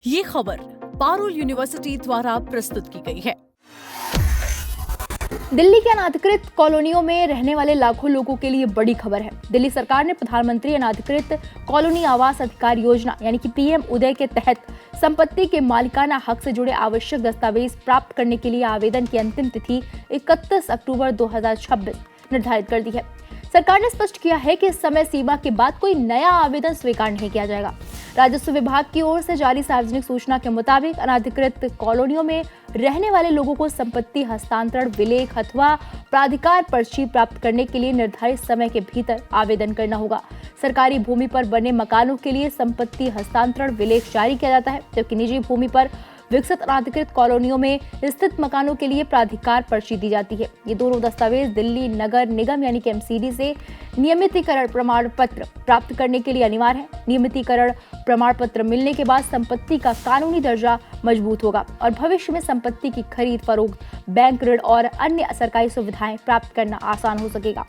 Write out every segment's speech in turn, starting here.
ये खबर पारुल यूनिवर्सिटी द्वारा प्रस्तुत की गई है। दिल्ली के अनाधिकृत कॉलोनियों में रहने वाले लाखों लोगों के लिए बड़ी खबर है। दिल्ली सरकार ने प्रधानमंत्री अनाधिकृत कॉलोनी आवास अधिकार योजना यानी कि पीएम उदय के तहत संपत्ति के मालिकाना हक से जुड़े आवश्यक दस्तावेज प्राप्त करने के लिए आवेदन की अंतिम तिथि 31 अक्टूबर 2026 निर्धारित कर दी है। सरकार ने स्पष्ट किया है कि इस समय सीमा के बाद कोई नया आवेदन स्वीकार नहीं किया जाएगा। राजस्व विभाग की ओर से जारी सार्वजनिक सूचना के मुताबिक अनाधिकृत कॉलोनियों में रहने वाले लोगों को संपत्ति हस्तांतरण विलेख अथवा प्राधिकार पर्ची प्राप्त करने के लिए निर्धारित समय के भीतर आवेदन करना होगा। सरकारी भूमि पर बने मकानों के लिए संपत्ति हस्तांतरण विलेख जारी किया जाता है, जबकि निजी भूमि पर विकसित अनाधिकृत कॉलोनियों में स्थित मकानों के लिए प्राधिकार पर्ची दी जाती है। ये दोनों दस्तावेज दिल्ली नगर निगम यानी कि एमसीडी से नियमितीकरण प्रमाण पत्र प्राप्त करने के लिए अनिवार्य है। नियमितीकरण प्रमाण पत्र मिलने के बाद संपत्ति का कानूनी दर्जा मजबूत होगा और भविष्य में संपत्ति की खरीद फरोख्त, बैंक ऋण और अन्य सरकारी सुविधाएं प्राप्त करना आसान हो सकेगा।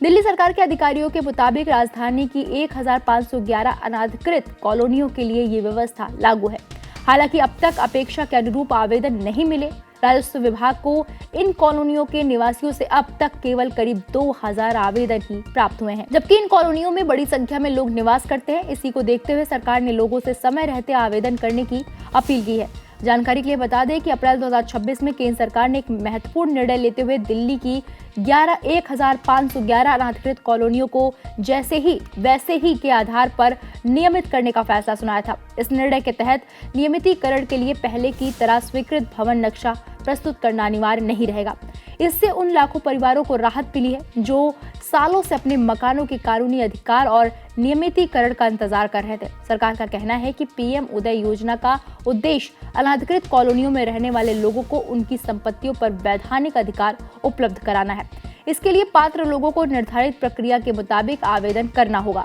दिल्ली सरकार के अधिकारियों के मुताबिक राजधानी की 1511 अनाधिकृत कॉलोनियों के लिए ये व्यवस्था लागू है। हालांकि अब तक अपेक्षा के अनुरूप आवेदन नहीं मिले। राजस्व विभाग को इन कॉलोनियों के निवासियों से अब तक केवल करीब 2000 आवेदन ही प्राप्त हुए हैं, जबकि इन कॉलोनियों में बड़ी संख्या में लोग निवास करते हैं। इसी को देखते हुए सरकार ने लोगों से समय रहते आवेदन करने की अपील की है। जानकारी के लिए बता दें कि अप्रैल 2026 में केंद्र सरकार ने एक महत्वपूर्ण निर्णय लेते हुए दिल्ली की 1511 अनाधिकृत कॉलोनियों को जैसे ही वैसे ही के आधार पर नियमित करने का फैसला सुनाया था। इस निर्णय के तहत नियमितीकरण के लिए पहले की तरह स्वीकृत भवन नक्शा प्रस्तुत करना अनिवार्य नहीं रहेगा। इससे उन लाखों परिवारों को राहत मिली है जो सालों से अपने मकानों के कानूनी अधिकार और नियमितीकरण का इंतजार कर रहे थे। सरकार का कहना है कि पीएम उदय योजना का उद्देश्य अनाधिकृत कॉलोनियों में रहने वाले लोगों को उनकी संपत्तियों पर वैधानिक अधिकार उपलब्ध कराना है। इसके लिए पात्र लोगों को निर्धारित प्रक्रिया के मुताबिक आवेदन करना होगा।